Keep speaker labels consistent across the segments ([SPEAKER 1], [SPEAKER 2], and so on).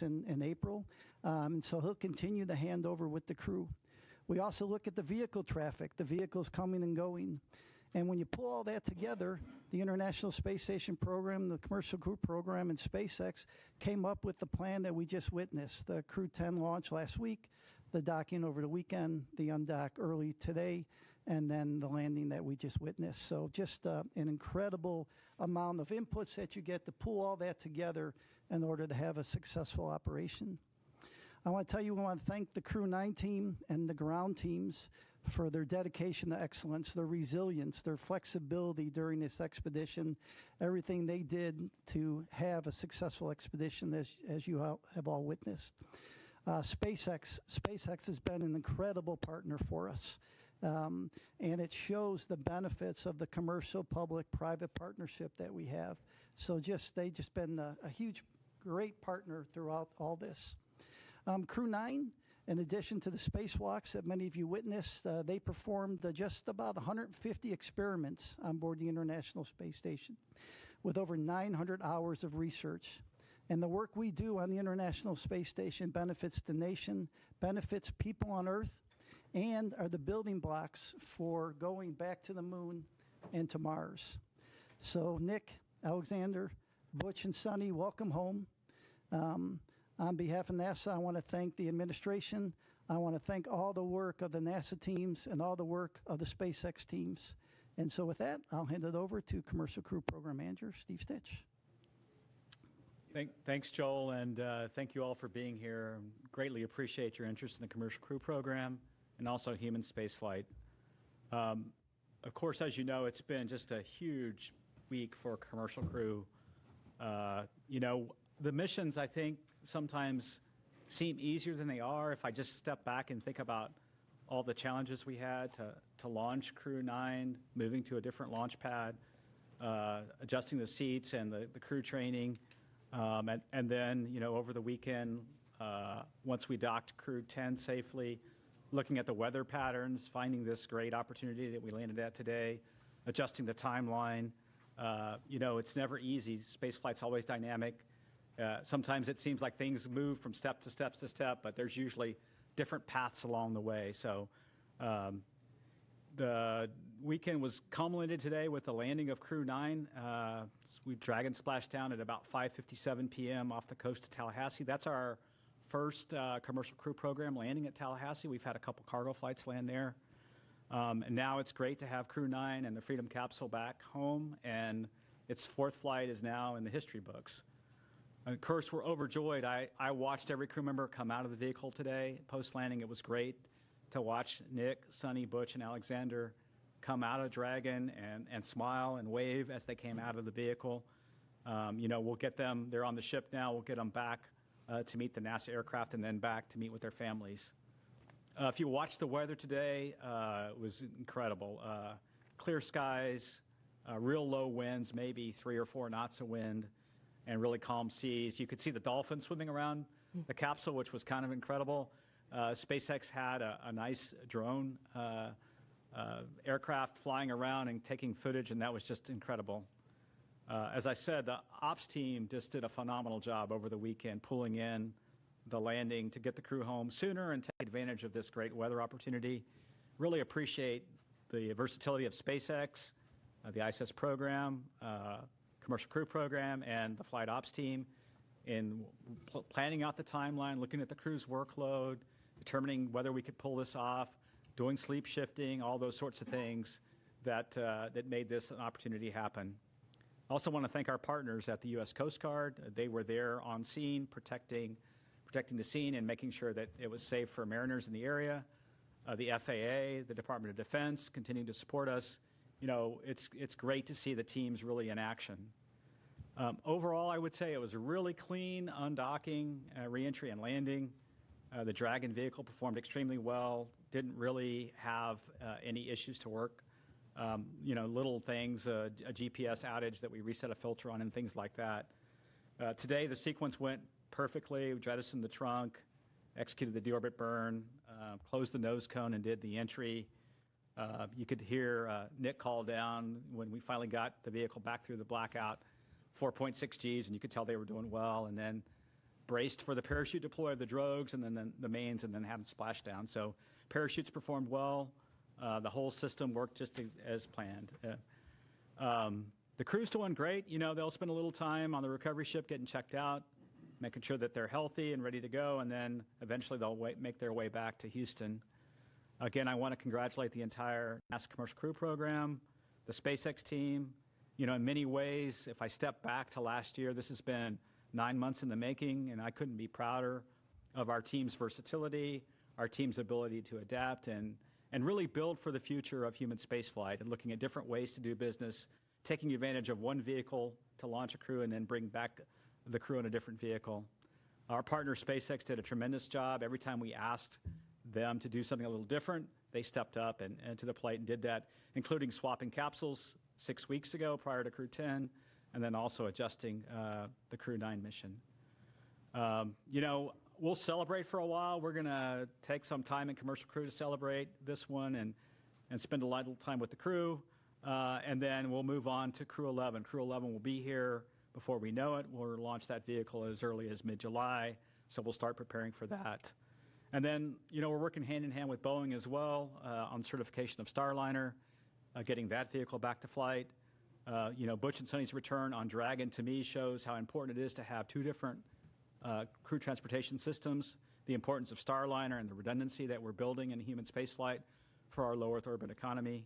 [SPEAKER 1] this in April, and so he'll continue the handover with the crew. We also look at the vehicle traffic, the vehicles coming and going. And when you pull all that together, the International Space Station program, the Commercial Crew program, and SpaceX came up with the plan that we just witnessed. The Crew 10 launch last week, the docking over the weekend, the undock early today, and then the landing that we just witnessed. So just an incredible amount of inputs that you get to pull all that together in order to have a successful operation. I want to tell you, we want to thank the Crew 9 team and the ground teams for their dedication to excellence, their resilience, their flexibility during this expedition, everything they did to have a successful expedition, as you have all witnessed. SpaceX has been an incredible partner for us, and it shows the benefits of the commercial public-private partnership that we have. So they've just been a huge, great partner throughout all this. Crew 9, in addition to the spacewalks that many of you witnessed, they performed just about 150 experiments on board the International Space Station with over 900 hours of research. And the work we do on the International Space Station benefits the nation, benefits people on Earth, and are the building blocks for going back to the moon and to Mars. So Nick, Alexander, Butch, and Suni, welcome home. On behalf of NASA, I want to thank the administration. I want to thank all the work of the NASA teams and all the work of the SpaceX teams. And so with that, I'll hand it over to Commercial Crew Program Manager, Steve Stitch.
[SPEAKER 2] Thanks, Joel, and thank you all for being here. Greatly appreciate your interest in the Commercial Crew Program and also human spaceflight. Of course, as you know, it's been just a huge week for Commercial Crew. The missions, I think, sometimes seem easier than they are. If I just step back and think about all the challenges we had to launch Crew 9, moving to a different launch pad, adjusting the seats and the crew training, and then, over the weekend, once we docked Crew 10 safely, looking at the weather patterns, finding this great opportunity that we landed at today, adjusting the timeline. It's never easy. Spaceflight's always dynamic. Sometimes it seems like things move from step to step to step, but there's usually different paths along the way. So the weekend was culminated today with the landing of Crew 9. We Dragon splashed down at about 5:57 p.m. off the coast of Tallahassee. That's our first Commercial Crew program landing at Tallahassee. We've had a couple cargo flights land there. And now it's great to have Crew 9 and the Freedom capsule back home, and its fourth flight is now in the history books. Of course, we're overjoyed. I watched every crew member come out of the vehicle today. Post-landing, it was great to watch Nick, Suni, Butch, and Alexander come out of Dragon and smile and wave as they came out of the vehicle. We'll get them, they're on the ship now, we'll get them back to meet the NASA aircraft and then back to meet with their families. If you watched the weather today, it was incredible. Clear skies, real low winds, maybe 3 or 4 knots of wind, and really calm seas. You could see the dolphins swimming around the capsule, which was kind of incredible. SpaceX had a nice drone aircraft flying around and taking footage, and that was just incredible. As I said, the ops team just did a phenomenal job over the weekend, pulling in the landing to get the crew home sooner and take advantage of this great weather opportunity. Really appreciate the versatility of SpaceX, the ISS program, Commercial Crew program, and the flight ops team in planning out the timeline, looking at the crew's workload, determining whether we could pull this off, doing sleep shifting, all those sorts of things that made this an opportunity happen. I also want to thank our partners at the U.S. Coast Guard. They were there on scene, protecting the scene and making sure that it was safe for mariners in the area. The FAA, the Department of Defense, continuing to support us. It's great to see the teams really in action. Overall, I would say it was a really clean undocking, reentry, and landing. The Dragon vehicle performed extremely well, didn't really have any issues to work. Little things, a GPS outage that we reset a filter on and things like that. Today, the sequence went perfectly. We jettisoned the trunk, executed the deorbit burn, closed the nose cone, and did the entry. You could hear Nick call down when we finally got the vehicle back through the blackout, 4.6 Gs, and you could tell they were doing well. And then braced for the parachute deploy of the drogues and then the mains and then have them splash down. So parachutes performed well. The whole system worked just as planned. The crew's doing great. You know, they'll spend a little time on the recovery ship getting checked out, making sure that they're healthy and ready to go, and then eventually they'll make their way back to Houston. Again, I want to congratulate the entire NASA Commercial Crew Program, the SpaceX team. You know, in many ways, if I step back to last year, this has been 9 months in the making, and I couldn't be prouder of our team's versatility, our team's ability to adapt, and really build for the future of human spaceflight and looking at different ways to do business, taking advantage of one vehicle to launch a crew and then bring back the crew in a different vehicle. Our partner SpaceX did a tremendous job. Every time we asked them to do something a little different, they stepped up and to the plate and did that, including swapping capsules 6 weeks ago prior to Crew 10, and then also adjusting the Crew 9 mission. You know, we'll celebrate for a while. We're going to take some time in Commercial Crew to celebrate this one and spend a little time with the crew, and then we'll move on to Crew 11. Crew 11 will be here before we know it. We'll launch that vehicle as early as mid-July, so we'll start preparing for that. And then, you know, we're working hand in hand with Boeing as well on certification of Starliner, getting that vehicle back to flight. You know, Butch and Suni's return on Dragon, to me, shows how important it is to have two different crew transportation systems, the importance of Starliner and the redundancy that we're building in human spaceflight for our low Earth orbit economy.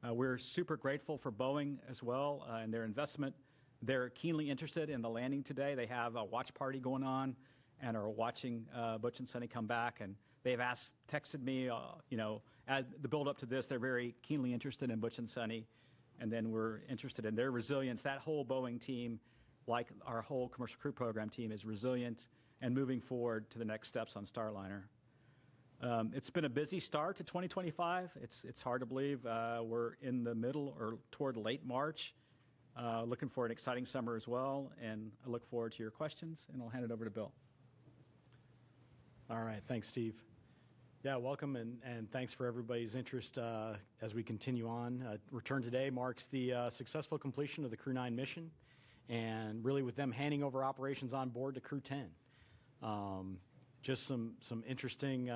[SPEAKER 2] We're super grateful for Boeing as well and their investment. They're keenly interested in the landing today. They have a watch party going on and are watching Butch and Suni come back. And they've texted me, you know, at the build up to this, they're very keenly interested in Butch and Suni. And then we're interested in their resilience. That whole Boeing team, like our whole Commercial Crew Program team, is resilient and moving forward to the next steps on Starliner. It's been a busy start to 2025. It's hard to believe we're in the middle or toward late March. Looking for an exciting summer as well, and I look forward to your questions, and I'll hand it over to Bill.
[SPEAKER 3] All right, thanks, Steve. Yeah, welcome, and thanks for everybody's interest as we continue on. Return today marks the successful completion of the Crew 9 mission, and really with them handing over operations on board to Crew 10. Just some interesting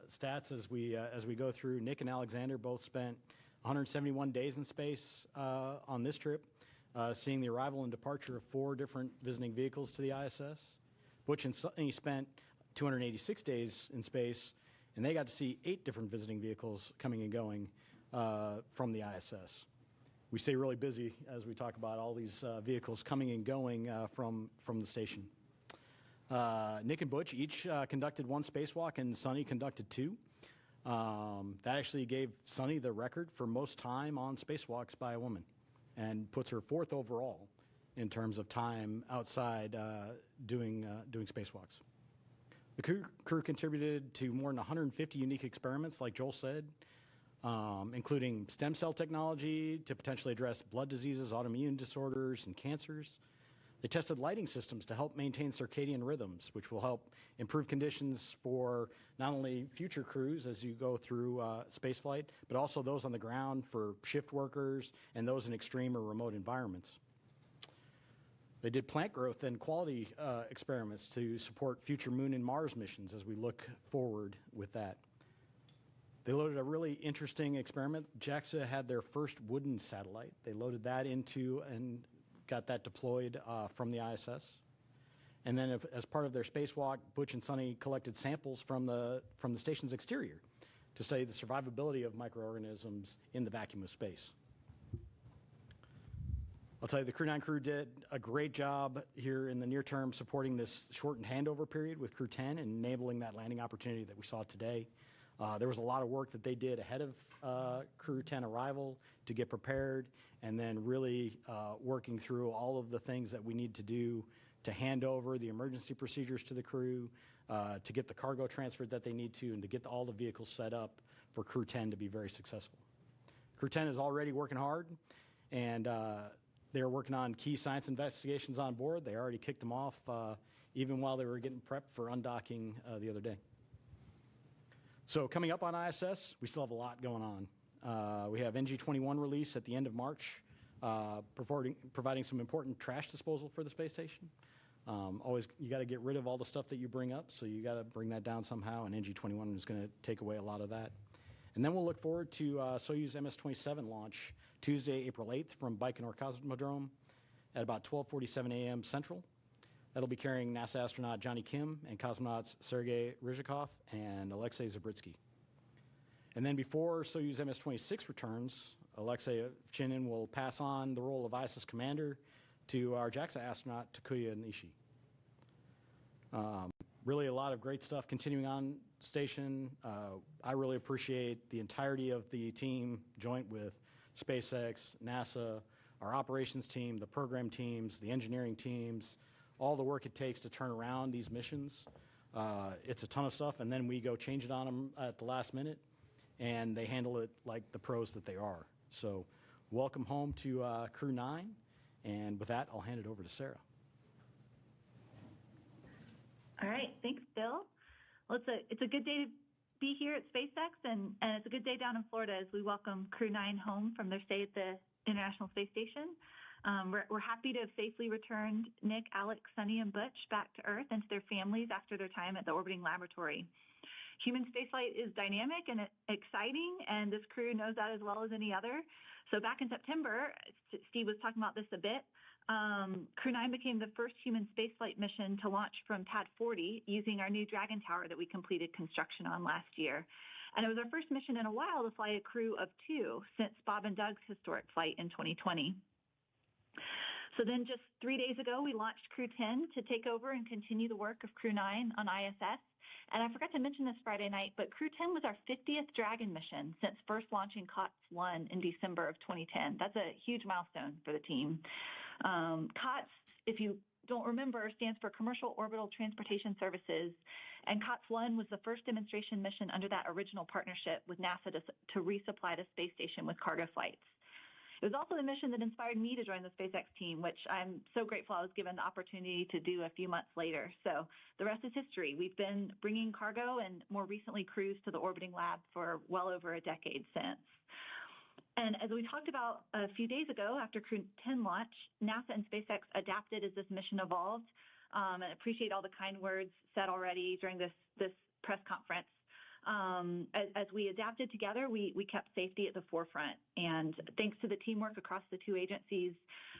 [SPEAKER 3] stats as we go through. Nick and Alexander both spent 171 days in space on this trip, seeing the arrival and departure of 4 different visiting vehicles to the ISS. Butch and Suni spent 286 days in space, and they got to see 8 different visiting vehicles coming and going from the ISS. We stay really busy as we talk about all these vehicles coming and going from the station. Nick and Butch each conducted 1 spacewalk, and Suni conducted 2. That actually gave Suni the record for most time on spacewalks by a woman, and puts her 4th overall in terms of time outside doing spacewalks. The crew contributed to more than 150 unique experiments, like Joel said, including stem cell technology to potentially address blood diseases, autoimmune disorders, and cancers. They tested lighting systems to help maintain circadian rhythms, which will help improve conditions for not only future crews as you go through spaceflight, but also those on the ground for shift workers and those in extreme or remote environments. They did plant growth and quality experiments to support future Moon and Mars missions as we look forward with that. They loaded a really interesting experiment. JAXA had their first wooden satellite. They loaded that into and got that deployed from the ISS. And then as part of their spacewalk, Butch and Suni collected samples from the station's exterior to study the survivability of microorganisms in the vacuum of space. I'll tell you, the Crew 9 crew did a great job here in the near term supporting this shortened handover period with Crew 10 and enabling that landing opportunity that we saw today. There was a lot of work that they did ahead of Crew 10 arrival to get prepared, and then really working through all of the things that we need to do to hand over the emergency procedures to the crew, to get the cargo transferred that they need to, and to get all the vehicles set up for Crew 10 to be very successful. Crew 10 is already working hard, and they're working on key science investigations on board. They already kicked them off even while they were getting prepped for undocking the other day. So coming up on ISS, we still have a lot going on. We have NG-21 release at the end of March, providing some important trash disposal for the space station. Always, you got to get rid of all the stuff that you bring up, so you got to bring that down somehow, and NG-21 is going to take away a lot of that. And then we'll look forward to Soyuz MS-27 launch Tuesday, April 8th from Baikonur Cosmodrome at about 12:47 a.m. Central. That'll be carrying NASA astronaut Johnny Kim and cosmonauts Sergei Ryzhikov and Alexei Zabritsky. And then before Soyuz MS-26 returns, Alexei Ovchinin will pass on the role of ISS commander to our JAXA astronaut Takuya Nishi. Really a lot of great stuff continuing on station. I really appreciate the entirety of the team, joint with SpaceX, NASA, our operations team, the program teams, the engineering teams, all the work it takes to turn around these missions. It's a ton of stuff, and then we go change it on them at the last minute, and they handle it like the pros that they are. So welcome home to Crew 9, and with that, I'll hand it over to Sarah.
[SPEAKER 4] All right, thanks, Bill. Well, it's a good day to be here at SpaceX, and it's a good day down in Florida as we welcome Crew 9 home from their stay at the International Space Station. We're happy to have safely returned Nick, Alex, Suni, and Butch back to Earth and to their families after their time at the orbiting laboratory. Human spaceflight is dynamic and exciting, and this crew knows that as well as any other. So back in September, Steve was talking about this a bit, Crew 9 became the first human spaceflight mission to launch from Pad 40 using our new Dragon tower that we completed construction on last year. And it was our first mission in a while to fly a crew of 2 since Bob and Doug's historic flight in 2020. So then just 3 days ago, we launched Crew 10 to take over and continue the work of Crew 9 on ISS. And I forgot to mention this Friday night, but Crew 10 was our 50th Dragon mission since first launching COTS 1 in December of 2010. That's a huge milestone for the team. COTS, if you don't remember, stands for Commercial Orbital Transportation Services. And COTS 1 was the first demonstration mission under that original partnership with NASA to resupply the space station with cargo flights. It was also the mission that inspired me to join the SpaceX team, which I'm so grateful I was given the opportunity to do a few months later. So the rest is history. We've been bringing cargo and more recently crews to the orbiting lab for well over a decade since. And as we talked about a few days ago after Crew 10 launch, NASA and SpaceX adapted as this mission evolved. And I appreciate all the kind words said already during this press conference. As we adapted together, we kept safety at the forefront. And thanks to the teamwork across the 2 agencies,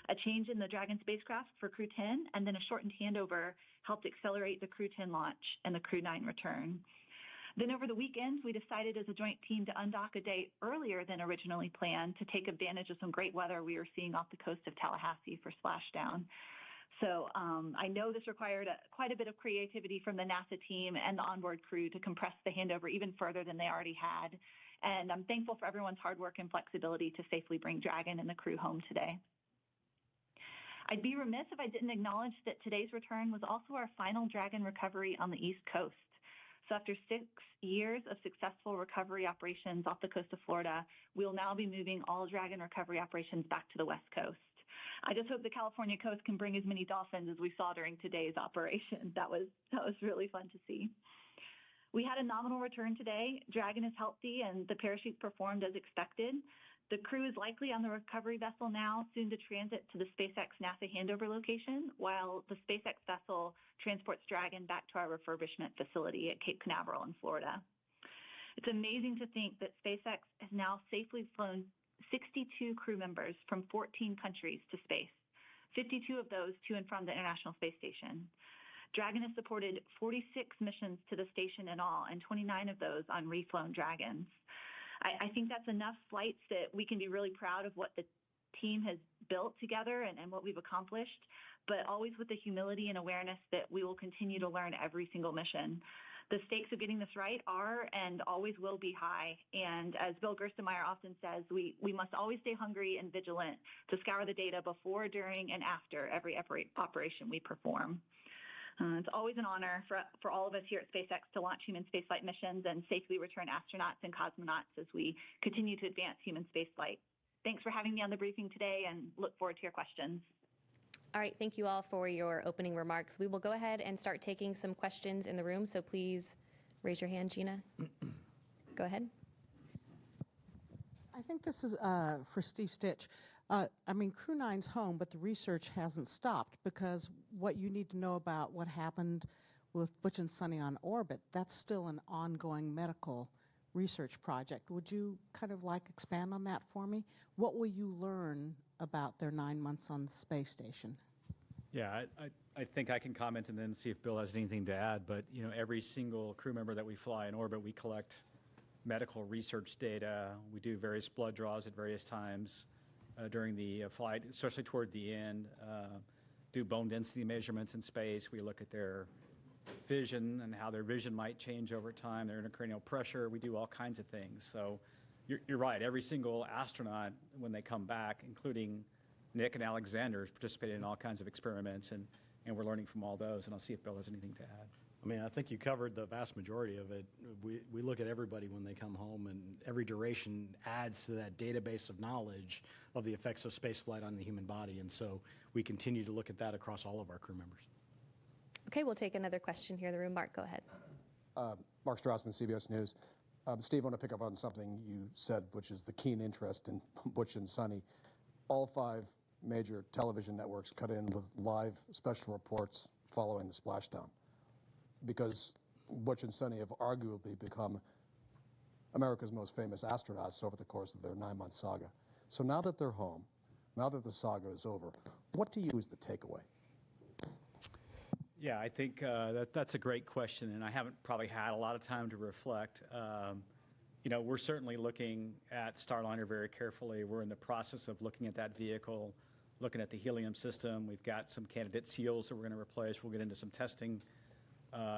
[SPEAKER 4] a change in the Dragon spacecraft for Crew 10 and then a shortened handover helped accelerate the Crew 10 launch and the Crew 9 return. Then over the weekends, we decided as a joint team to undock a day earlier than originally planned to take advantage of some great weather we were seeing off the coast of Tallahassee for splashdown. So I know this required quite a bit of creativity from the NASA team and the onboard crew to compress the handover even further than they already had. And I'm thankful for everyone's hard work and flexibility to safely bring Dragon and the crew home today. I'd be remiss if I didn't acknowledge that today's return was also our final Dragon recovery on the East Coast. So after 6 years of successful recovery operations off the coast of Florida, we'll now be moving all Dragon recovery operations back to the West Coast. I just hope the California coast can bring as many dolphins as we saw during today's operation. That was really fun to see. We had a nominal return today. Dragon is healthy and the parachutes performed as expected. The crew is likely on the recovery vessel now, soon to transit to the SpaceX NASA handover location, while the SpaceX vessel transports Dragon back to our refurbishment facility at Cape Canaveral in Florida. It's amazing to think that SpaceX has now safely flown 62 crew members from 14 countries to space, 52 of those to and from the International Space Station. Dragon has supported 46 missions to the station in all, and 29 of those on reflown Dragons. I think that's enough flights that we can be really proud of what the team has built together and what we've accomplished, but always with the humility and awareness that we will continue to learn every single mission. The stakes of getting this right are and always will be high. And as Bill Gerstenmaier often says, we must always stay hungry and vigilant to scour the data before, during, and after every operation we perform. It's always an honor for all of us here at SpaceX to launch human spaceflight missions and safely return astronauts and cosmonauts as we continue to advance human spaceflight. Thanks for having me on the briefing today and look forward to your questions.
[SPEAKER 5] All right, thank you all for your opening remarks. We will go ahead and start taking some questions in the room, so please raise your hand, Gina. Go ahead.
[SPEAKER 6] I think this is for Steve Stitch. I mean, Crew 9's home, but the research hasn't stopped, because what you need to know about what happened with Butch and Suni on orbit, that's still an ongoing medical research project. Would you kind of expand on that for me? What will you learn about their 9 months on the space station?
[SPEAKER 2] Yeah, I think I can comment and then see if Bill has anything to add. But every single crew member that we fly in orbit, we collect medical research data. We do various blood draws at various times during the flight, especially toward the end. Do bone density measurements in space. We look at their vision and how their vision might change over time, their intracranial pressure. We do all kinds of things. So you're right. Every single astronaut, when they come back, including Nick and Alexander, is participating in all kinds of experiments, and we're learning from all those. And I'll see if Bill has anything to add.
[SPEAKER 3] I mean, I think you covered the vast majority of it. We look at everybody when they come home, and every duration adds to that database of knowledge of the effects of spaceflight on the human body. And so we continue to look at that across all of our crew members.
[SPEAKER 5] Okay, we'll take another question here in the room. Mark, go ahead.
[SPEAKER 7] Mark Strassman, CBS News. Steve, I want to pick up on something you said, which is the keen interest in Butch and Suni. All 5 major television networks cut in with live special reports following the splashdown, because Butch and Suni have arguably become America's most famous astronauts over the course of their 9-month saga. So now that they're home, now that the saga is over, what to you is the takeaway?
[SPEAKER 2] Yeah, I think that's a great question, and I haven't probably had a lot of time to reflect. We're certainly looking at Starliner very carefully. We're in the process of looking at that vehicle, looking at the helium system. We've got some candidate seals that we're going to replace. We'll get into some testing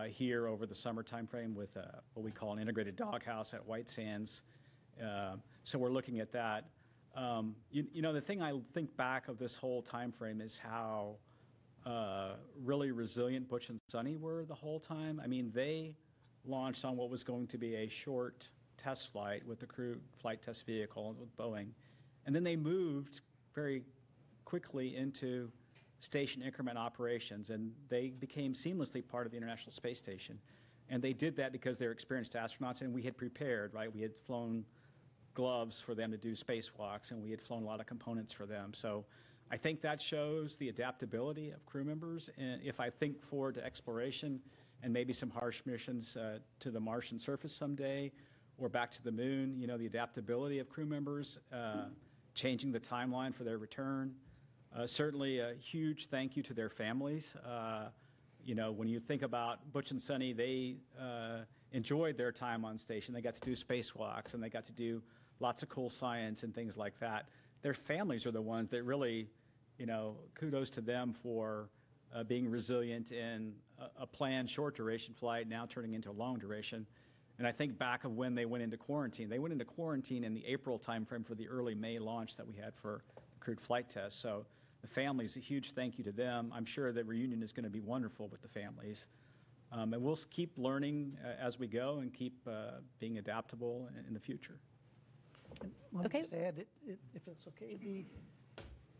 [SPEAKER 2] here over the summer timeframe with what we call an integrated doghouse at White Sands. So we're looking at that. The thing I think back of this whole timeframe is how really resilient Butch and Suni were the whole time. I mean, they launched on what was going to be a short test flight with the crew flight test vehicle with Boeing. And then they moved very quickly into station increment operations, and they became seamlessly part of the International Space Station. And they did that because they're experienced astronauts, and we had prepared, right? We had flown gloves for them to do spacewalks, and we had flown a lot of components for them. So I think that shows the adaptability of crew members. And if I think forward to exploration and maybe some harsh missions to the Martian surface someday, or back to the moon, the adaptability of crew members, changing the timeline for their return. Certainly a huge thank you to their families. When you think about Butch and Suni, they enjoyed their time on station. They got to do spacewalks, and they got to do lots of cool science and things like that. Their families are the ones that really, kudos to them for being resilient in a planned short duration flight, now turning into a long duration. And I think back of when they went into quarantine. They went into quarantine in the April timeframe for the early May launch that we had for the crewed flight test. So the families, a huge thank you to them. I'm sure the reunion is going to be wonderful with the families. And we'll keep learning as we go and keep being adaptable in the future.
[SPEAKER 1] Let me
[SPEAKER 5] Okay.
[SPEAKER 1] just add, if it's okay,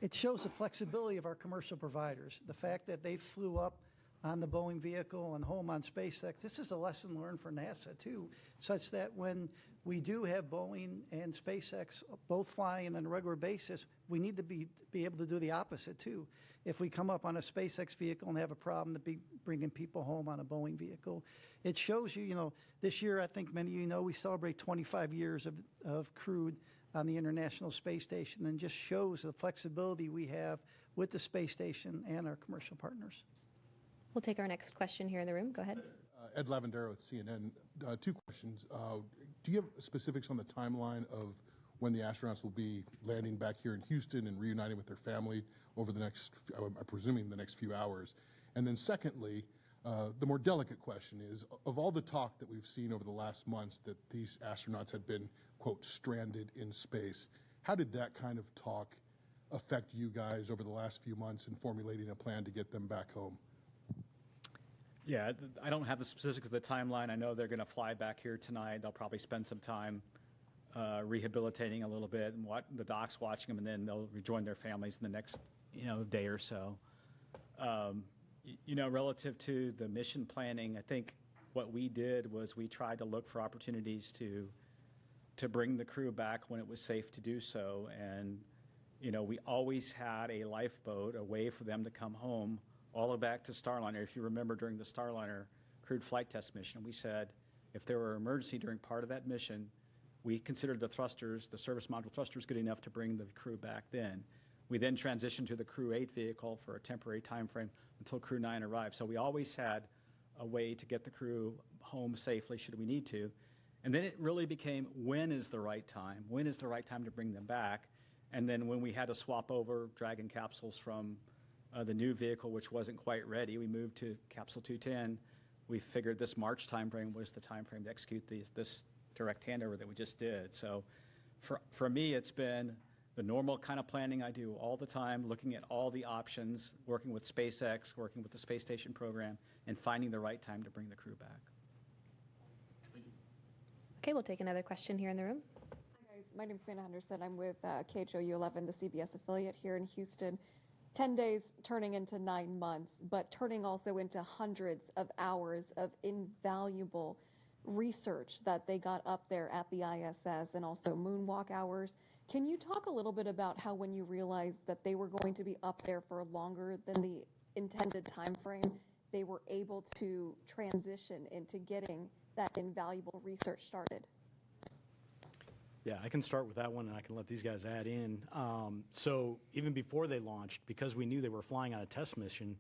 [SPEAKER 1] it shows the flexibility of our commercial providers. The fact that they flew up on the Boeing vehicle and home on SpaceX, this is a lesson learned for NASA too, such that when we do have Boeing and SpaceX both flying on a regular basis, we need to be able to do the opposite too. If we come up on a SpaceX vehicle and have a problem to be bringing people home on a Boeing vehicle, it shows you, this year, I think many of you know, we celebrate 25 years of crewed on the International Space Station, and just shows the flexibility we have with the space station and our commercial partners.
[SPEAKER 5] We'll take our next question here in the room. Go ahead.
[SPEAKER 8] Ed Lavendero with CNN. 2 questions. Do you have specifics on the timeline of when the astronauts will be landing back here in Houston and reuniting with their family over the next, I'm presuming, the next few hours? And then secondly, the more delicate question is, of all the talk that we've seen over the last months that these astronauts had been, quote, stranded in space, how did that kind of talk affect you guys over the last few months in formulating a plan to get them back home?
[SPEAKER 2] Yeah, I don't have the specifics of the timeline. I know they're going to fly back here tonight. They'll probably spend some time rehabilitating a little bit, and the doc's watching them, and then they'll rejoin their families in the next day or so. Relative to the mission planning, I think what we did was we tried to look for opportunities to bring the crew back when it was safe to do so. And we always had a lifeboat, a way for them to come home, all the way back to Starliner. If you remember during the Starliner crewed flight test mission, we said if there were an emergency during part of that mission, we considered the thrusters, the service module thrusters, good enough to bring the crew back then. We then transitioned to the Crew 8 vehicle for a temporary time frame until Crew 9 arrived. So we always had a way to get the crew home safely should we need to. And then it really became, when is the right time? When is the right time to bring them back? And then when we had to swap over Dragon capsules from the new vehicle, which wasn't quite ready, we moved to Capsule 210. We figured this March timeframe was the timeframe to execute this direct handover that we just did. So for me, it's been the normal kind of planning I do all the time, looking at all the options, working with SpaceX, working with the space station program, and finding the right time to bring the crew back.
[SPEAKER 5] Okay, we'll take another question here in the room.
[SPEAKER 9] Hi guys, my name is Amanda Henderson. I'm with KHOU 11, the CBS affiliate here in Houston. 10 days turning into 9 months, but turning also into hundreds of hours of invaluable research that they got up there at the ISS, and also moonwalk hours. Can you talk a little bit about how, when you realized that they were going to be up there for longer than the intended time frame, they were able to transition into getting that invaluable research started?
[SPEAKER 3] Yeah, I can start with that one, and I can let these guys add in. So even before they launched, because we knew they were flying on a test mission,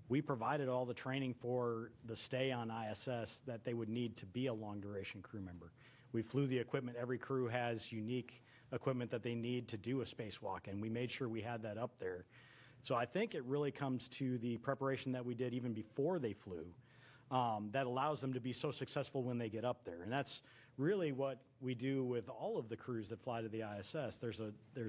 [SPEAKER 3] we provided all the training for the stay on ISS that they would need to be a long-duration crew member. We flew the equipment. Every crew has unique equipment that they need to do a spacewalk, and we made sure we had that up there. So I think it really comes to the preparation that we did even before they flew that allows them to be so successful when they get up there. And that's really what we do with all of the crews that fly to the ISS. There's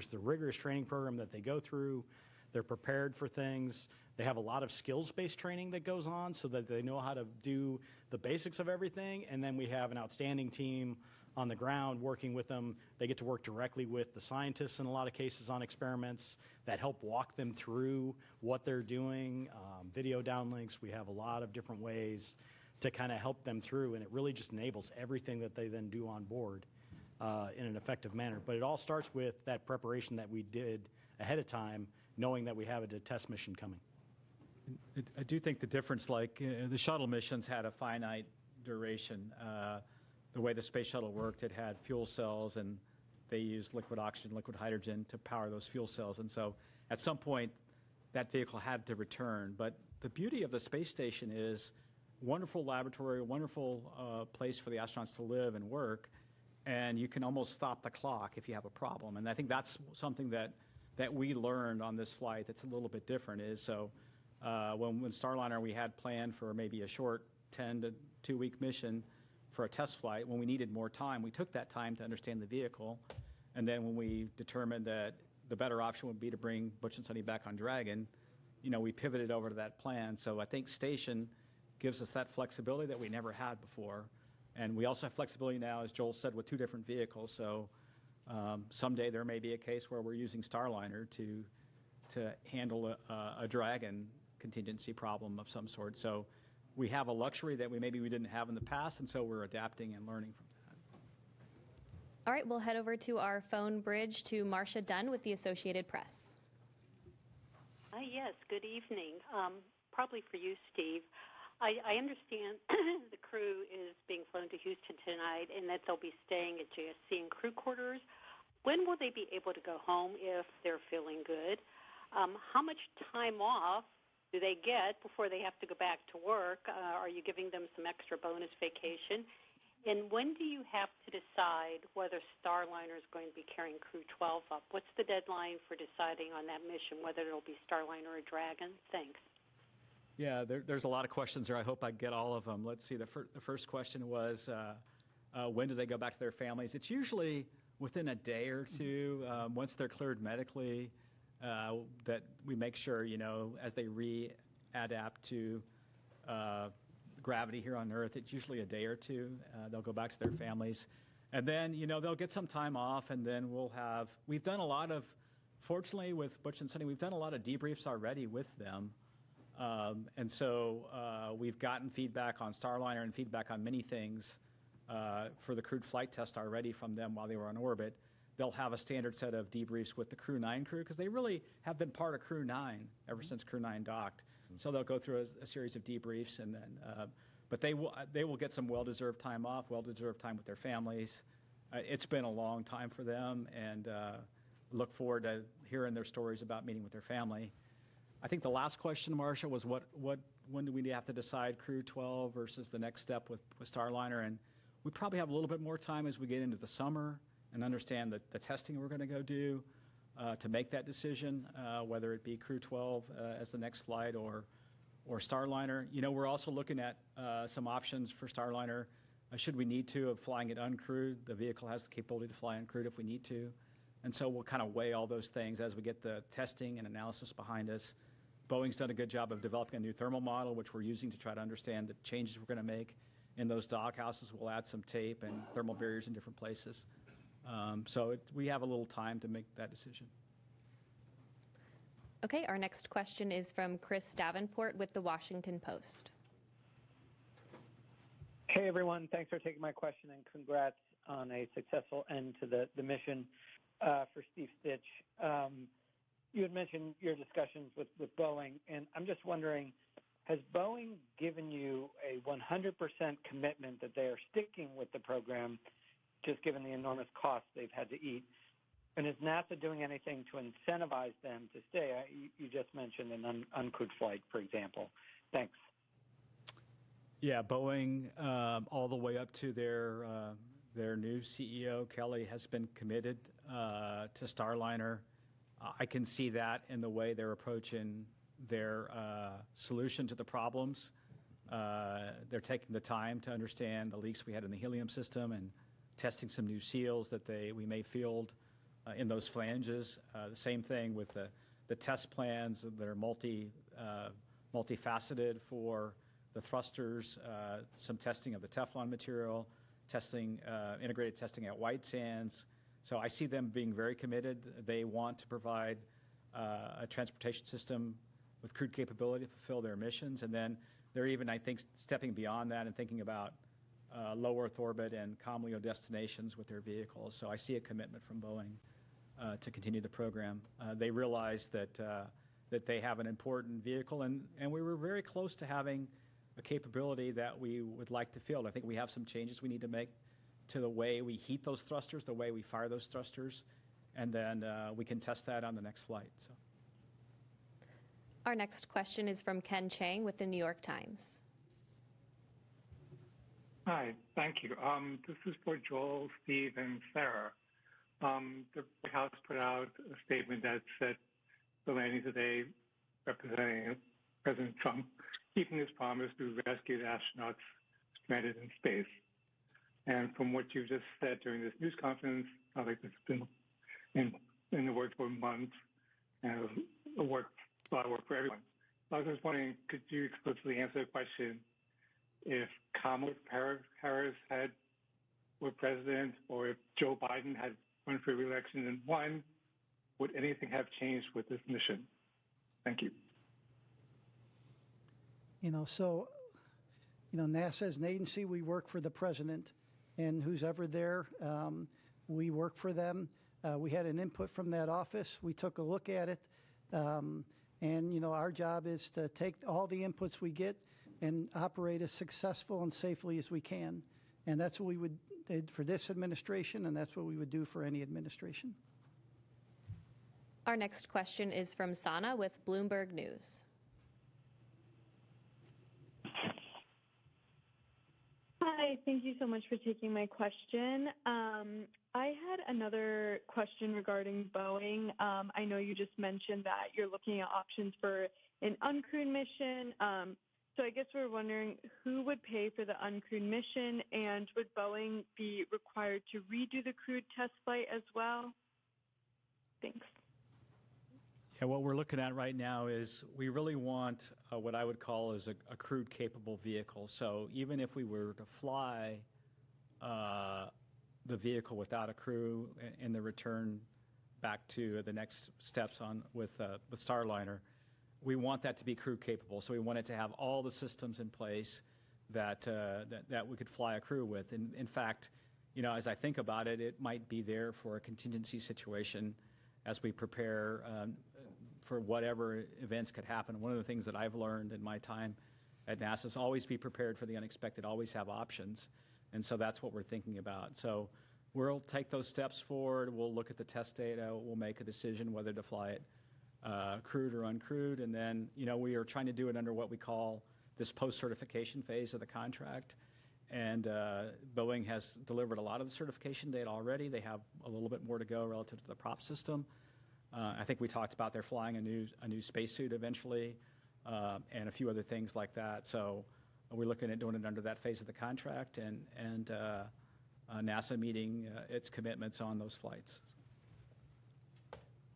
[SPEAKER 3] the rigorous training program that they go through. They're prepared for things. They have a lot of skills-based training that goes on so that they know how to do the basics of everything. And then we have an outstanding team on the ground working with them. They get to work directly with the scientists in a lot of cases on experiments that help walk them through what they're doing, video downlinks. We have a lot of different ways to kind of help them through, and it really just enables everything that they then do on board in an effective manner. But it all starts with that preparation that we did ahead of time, knowing that we have a test mission coming.
[SPEAKER 2] I do think the difference, like the shuttle missions had a finite duration. The way the space shuttle worked, it had fuel cells, and they used liquid oxygen, liquid hydrogen to power those fuel cells. And so at some point, that vehicle had to return. But the beauty of the space station is wonderful laboratory, wonderful place for the astronauts to live and work, and you can almost stop the clock if you have a problem. And I think that's something that we learned on this flight that's a little bit different is, so when Starliner we had planned for maybe a short 10 to 2 week mission for a test flight. When we needed more time, we took that time to understand the vehicle, and then when we determined that the better option would be to bring Butch and Suni back on Dragon, we pivoted over to that plan. So I think station gives us that flexibility that we never had before, and we also have flexibility now, as Joel said, with 2 different vehicles. So someday there may be a case where we're using Starliner to handle a Dragon contingency problem of some sort. So we have a luxury that maybe we didn't have in the past, and so we're adapting and learning from that.
[SPEAKER 5] All right, we'll head over to our phone bridge to Marcia Dunn with the Associated Press.
[SPEAKER 10] Yes, good evening. Probably for you, Steve. I understand the crew is being flown to Houston tonight and that they'll be staying at JSC and crew quarters. When will they be able to go home if they're feeling good? How much time off do they get before they have to go back to work? Are you giving them some extra bonus vacation? And when do you have to decide whether Starliner is going to be carrying Crew 12 up? What's the deadline for deciding on that mission, whether it'll be Starliner or Dragon? Thanks.
[SPEAKER 2] Yeah, there's a lot of questions there. I hope I get all of them. Let's see. The first question was, when do they go back to their families? It's usually within a day or two, once they're cleared medically, that we make sure, as they readapt to gravity here on Earth, it's usually a day or two. They'll go back to their families. And then, they'll get some time off, and then we've done a lot of, fortunately with Butch and Suni, we've done a lot of debriefs already with them. And so we've gotten feedback on Starliner and feedback on many things for the crewed flight test already from them while they were on orbit. they'll have a standard set of debriefs with the Crew 9 crew, because they really have been part of Crew 9 ever since Crew 9 docked. So they'll go through a series of debriefs, and then, but they will get some well-deserved time off, well-deserved time with their families. It's been a long time for them, and look forward to hearing their stories about meeting with their family. I think the last question, Marcia, was when do we have to decide Crew 12 versus the next step with Starliner? And we probably have a little bit more time as we get into the summer and understand the testing we're going to go do to make that decision, whether it be Crew 12 as the next flight or Starliner. You know, we're also looking at some options for Starliner. Should we need to, of flying it uncrewed. The vehicle has the capability to fly uncrewed if we need to. And so we'll kind of weigh all those things as we get the testing and analysis behind us. Boeing's done a good job of developing a new thermal model, which we're using to try to understand the changes we're going to make in those dock houses. We'll add some tape and thermal barriers in different places. We have a little time to make that decision.
[SPEAKER 5] Okay, our next question is from Chris Davenport with The Washington Post.
[SPEAKER 11] Hey, everyone. Thanks for taking my question, and congrats on a successful end to the mission for Steve Stitch. You had mentioned your discussions with Boeing, and I'm just wondering, has Boeing given you a 100% commitment that they are sticking with the program, just given the enormous costs they've had to eat? And is NASA doing anything to incentivize them to stay? You just mentioned an uncrewed flight, for example. Thanks.
[SPEAKER 2] Yeah, Boeing, all the way up to their new CEO, Kelly, has been committed to Starliner. I can see that in the way they're approaching their solution to the problems. They're taking the time to understand the leaks we had in the helium system and testing some new seals that we may field in those flanges. The same thing with the test plans that are multifaceted for the thrusters, some testing of the Teflon material, integrated testing at White Sands. So I see them being very committed. They want to provide a transportation system with crewed capability to fulfill their missions. And then they're even, I think, stepping beyond that and thinking about low Earth orbit and COMLEO destinations with their vehicles. So I see a commitment from Boeing to continue the program. They realize that they have an important vehicle, and we were very close to having a capability that we would like to field. I think we have some changes we need to make to the way we heat those thrusters, the way we fire those thrusters, and then we can test that on the next flight. So.
[SPEAKER 5] Our next question is from Ken Chang with the New York Times.
[SPEAKER 12] Hi, thank you. This is for Joel, Steve, and Sarah. The White House put out a statement that said the landing today, representing President Trump, keeping his promise to rescue the astronauts stranded in space. And from what you just said during this news conference, I think it's been in the works for months, and a lot of work for everyone. I was just wondering, could you explicitly answer the question, if Kamala Harris were president, or if Joe Biden had run for re-election and won, would anything have changed with this mission? Thank you.
[SPEAKER 1] NASA as an agency, we work for the president, and who's ever there, we work for them. We had an input from that office. We took a look at it, and our job is to take all the inputs we get and operate as successful and safely as we can. And that's what we would do for this administration, and that's what we would do for any administration.
[SPEAKER 5] Our next question is from Sana with Bloomberg News.
[SPEAKER 13] Hi, thank you so much for taking my question. I had another question regarding Boeing. I know you just mentioned that you're looking at options for an uncrewed mission. So I guess we're wondering who would pay for the uncrewed mission, and would Boeing be required to redo the crewed test flight as well? Thanks.
[SPEAKER 2] Yeah, what we're looking at right now is we really want what I would call is a crewed capable vehicle. So even if we were to fly the vehicle without a crew in the return back to the next steps with Starliner, we want that to be crew capable. So we want it to have all the systems in place that we could fly a crew with. In fact, as I think about it, it might be there for a contingency situation as we prepare for whatever events could happen. One of the things that I've learned in my time at NASA is always be prepared for the unexpected, always have options. And so that's what we're thinking about. So we'll take those steps forward. We'll look at the test data. We'll make a decision whether to fly it crewed or uncrewed. And then, we are trying to do it under what we call this post-certification phase of the contract. And Boeing has delivered a lot of the certification data already. They have a little bit more to go relative to the prop system. I think we talked about they're flying a new spacesuit eventually, and a few other things like that. So we're looking at doing it under that phase of the contract, and NASA meeting its commitments on those flights.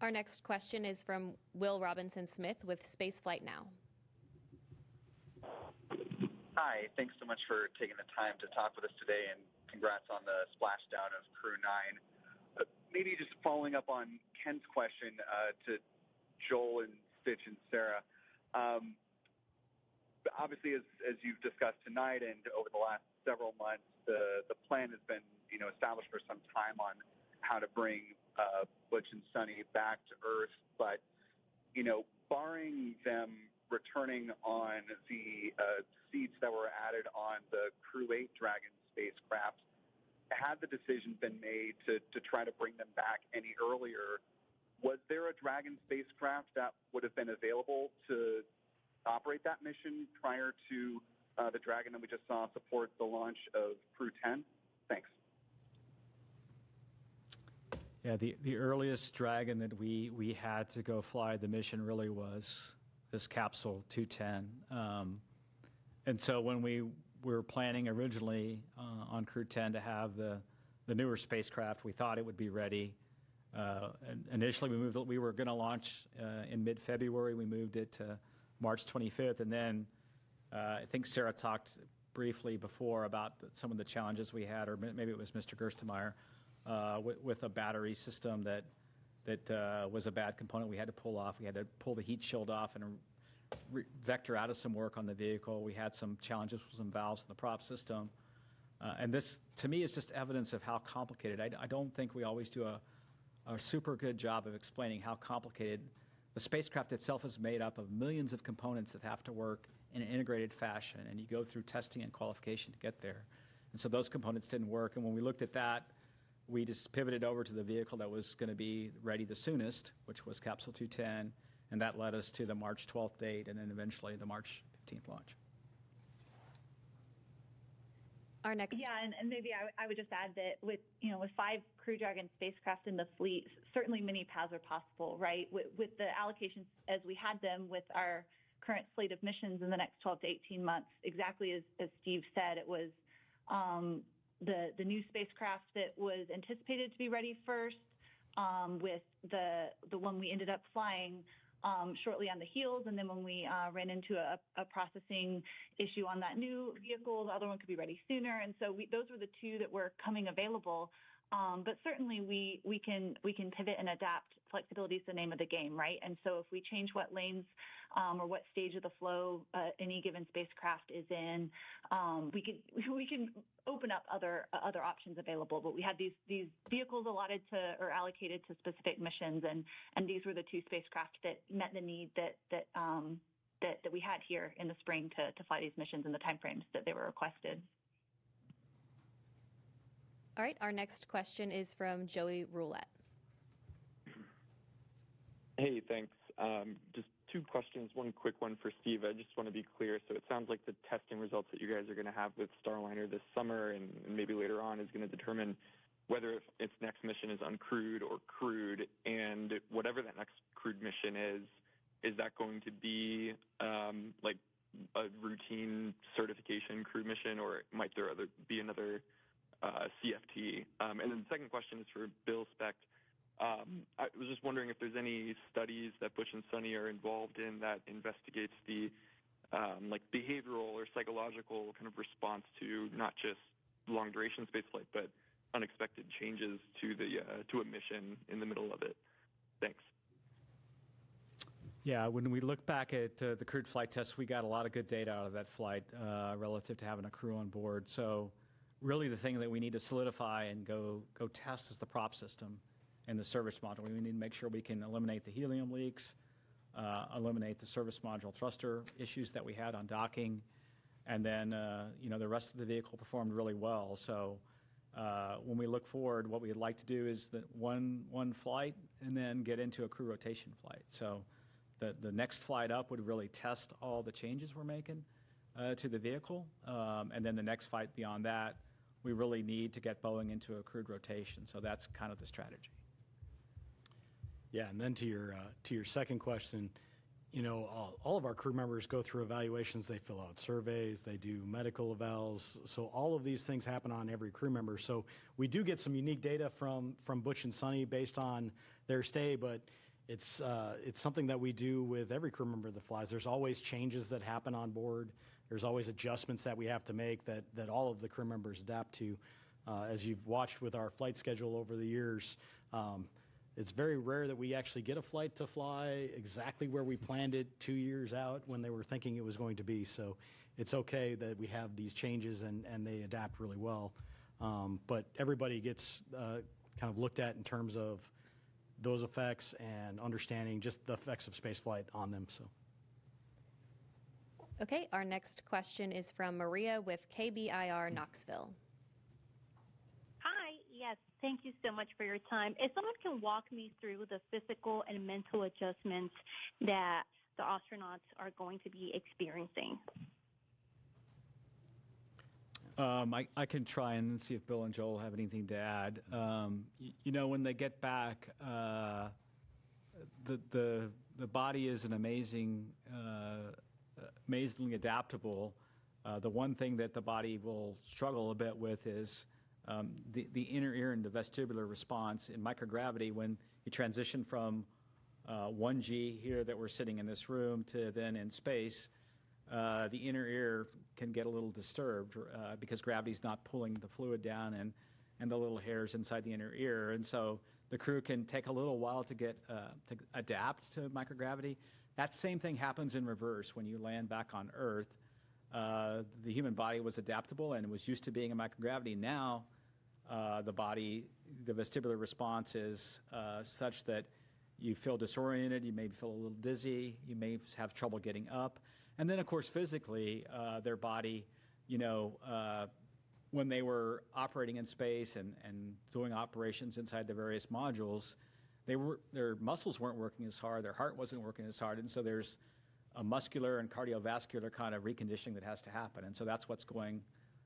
[SPEAKER 5] Our next question is from Will Robinson-Smith with Spaceflight Now.
[SPEAKER 14] Hi, thanks so much for taking the time to talk with us today, and congrats on the splashdown of Crew 9. Maybe just following up on Ken's question to Joel and Stitch and Sarah. Obviously, as you've discussed tonight and over the last several months, the plan has been established for some time on how to bring Butch and Suni back to Earth. But barring them returning on the seats that were added on the Crew 8 Dragon spacecraft, had the decision been made to try to bring them back any earlier, was there a Dragon spacecraft that would have been available to operate that mission prior to the Dragon that we just saw support the launch of Crew 10? Thanks.
[SPEAKER 2] Yeah, the earliest Dragon that we had to go fly the mission really was this capsule 210. And so when we were planning originally on Crew 10 to have the newer spacecraft, we thought it would be ready. And initially, we were going to launch in mid-February. We moved it to March 25th. And then I think Sarah talked briefly before about some of the challenges we had, or maybe it was Mr. Gerstenmaier, with a battery system that was a bad component we had to pull off. We had to pull the heat shield off and vector out of some work on the vehicle. We had some challenges with some valves in the prop system. And this, to me, is just evidence of how complicated. I don't think we always do a super good job of explaining how complicated the spacecraft itself is made up of millions of components that have to work in an integrated fashion. And you go through testing and qualification to get there. And so those components didn't work. And when we looked at that, we just pivoted over to the vehicle that was going to be ready the soonest, which was Capsule 210. And that led us to the March 12th date and then eventually the March 15th launch.
[SPEAKER 5] Our next.
[SPEAKER 4] Yeah, and maybe I would just add that with 5 Crew Dragon spacecraft in the fleet, certainly many paths are possible, right? With the allocations as we had them with our current slate of missions in the next 12 to 18 months, exactly as Steve said, it was the new spacecraft that was anticipated to be ready first, with the one we ended up flying shortly on the heels, and then when we ran into a processing issue on that new vehicle, the other one could be ready sooner. And so those were the 2 that were coming available. But certainly we can pivot and adapt. Flexibility is the name of the game, right? And so if we change what lanes or what stage of the flow any given spacecraft is in, we can open up other options available. But we had these vehicles allotted to or allocated to specific missions, and these were the 2 spacecraft that met the need that we had here in the spring to fly these missions in the timeframes that they were requested.
[SPEAKER 5] All right, our next question is from Joey Roulette.
[SPEAKER 15] Hey, thanks. Just 2 questions. One quick one for Steve. I just want to be clear. So it sounds like the testing results that you guys are going to have with Starliner this summer and maybe later on is going to determine whether its next mission is uncrewed or crewed. And whatever that next crewed mission is that going to be like a routine certification crew mission, or might there be another CFT? And then the second question is for Bill Specht. I was just wondering if there's any studies that Butch and Suni are involved in that investigates the like behavioral or psychological kind of response to not just long duration spaceflight, but unexpected changes to a mission in the middle of it. Thanks.
[SPEAKER 2] Yeah, when we look back at the crewed flight test, we got a lot of good data out of that flight relative to having a crew on board. So really the thing that we need to solidify and go test is the prop system and the service module. We need to make sure we can eliminate the helium leaks, eliminate the service module thruster issues that we had on docking, and then the rest of the vehicle performed really well. So when we look forward, what we'd like to do is that one flight and then get into a crew rotation flight. So the next flight up would really test all the changes we're making to the vehicle, and then the next flight beyond that, we really need to get Boeing into a crewed rotation. So that's kind of the strategy.
[SPEAKER 3] Yeah, and then to your second question, all of our crew members go through evaluations. They fill out surveys. They do medical evals. So all of these things happen on every crew member. So we do get some unique data from Butch and Suni based on their stay, but it's something that we do with every crew member that flies. There's always changes that happen on board. There's always adjustments that we have to make that all of the crew members adapt to. As you've watched with our flight schedule over the years, it's very rare that we actually get a flight to fly exactly where we planned it 2 years out when they were thinking it was going to be. So it's okay that we have these changes and they adapt really well. But everybody gets kind of looked at in terms of those effects and understanding just the effects of spaceflight on them. So.
[SPEAKER 5] Okay, our next question is from Maria with KBIR Knoxville.
[SPEAKER 16] Hi, yes, thank you so much for your time. If someone can walk me through the physical and mental adjustments that the astronauts are going to be experiencing.
[SPEAKER 2] I can try and see if Bill and Joel have anything to add. When they get back, the body is an amazingly adaptable. The one thing that the body will struggle a bit with is the inner ear and the vestibular response in microgravity. When you transition from 1G here that we're sitting in this room to then in space, the inner ear can get a little disturbed because gravity's not pulling the fluid down and the little hairs inside the inner ear. And so the crew can take a little while to adapt to microgravity. That same thing happens in reverse when you land back on Earth. The human body was adaptable and was used to being in microgravity. Now, the vestibular response is such that you feel disoriented, you may feel a little dizzy, you may have trouble getting up. And then, of course, physically, their body, when they were operating in space and doing operations inside the various modules, their muscles weren't working as hard, their heart wasn't working as hard, and so there's a muscular and cardiovascular kind of reconditioning that has to happen, and so that's what's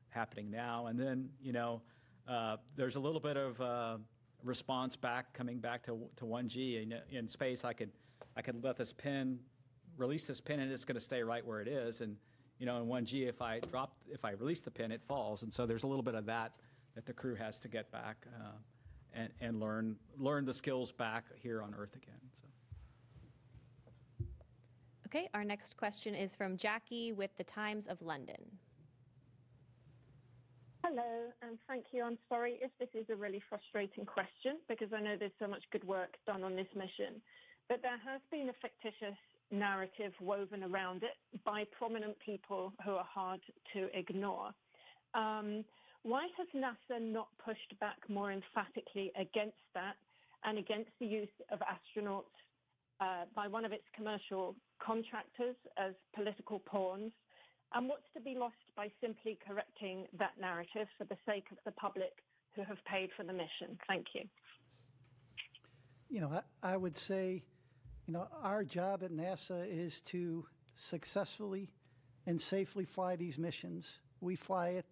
[SPEAKER 2] happening now. And then, there's a little bit of response coming back to 1G. In space, I could let this pin, release this pin, and it's going to stay right where it is. And in 1G, if I release the pin, it falls. And so there's a little bit of that the crew has to get back and learn the skills back here on Earth again. So.
[SPEAKER 5] Okay, our next question is from Jackie with the Times of London.
[SPEAKER 17] Hello, and thank you. I'm sorry if this is a really frustrating question because I know there's so much good work done on this mission, but there has been a fictitious narrative woven around it by prominent people who are hard to ignore. Why has NASA not pushed back more emphatically against that and against the use of astronauts by one of its commercial contractors as political pawns? And what's to be lost by simply correcting that narrative for the sake of the public who have paid for the mission? Thank you.
[SPEAKER 1] I would say, our job at NASA is to successfully and safely fly these missions. We fly it